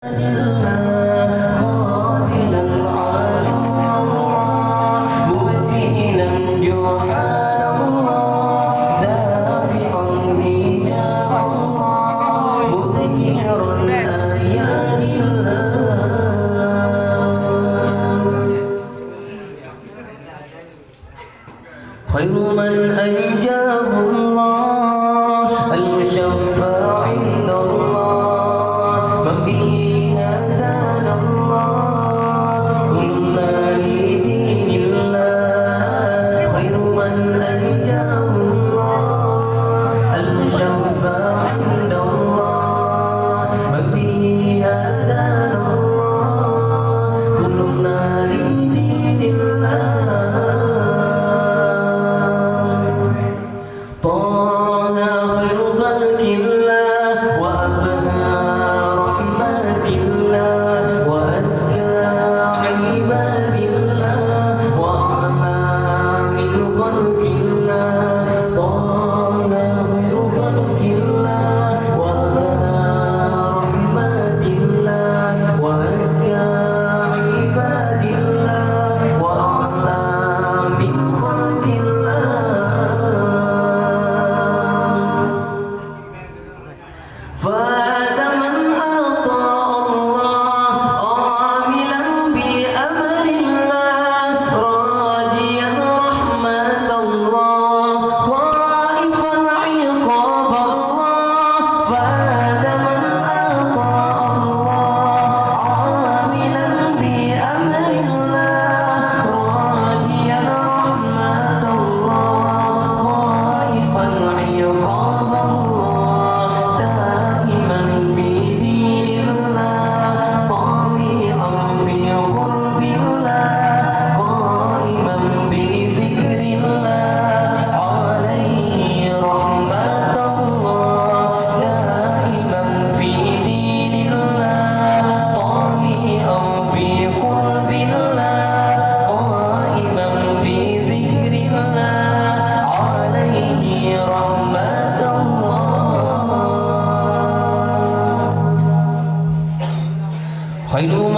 خير من أنجاه الله المشفع عند الله من به هدانا الله كنا لدين الله خير من أنجاه الله المشفع عند الله من به هدانا الله كنا لدين الله خير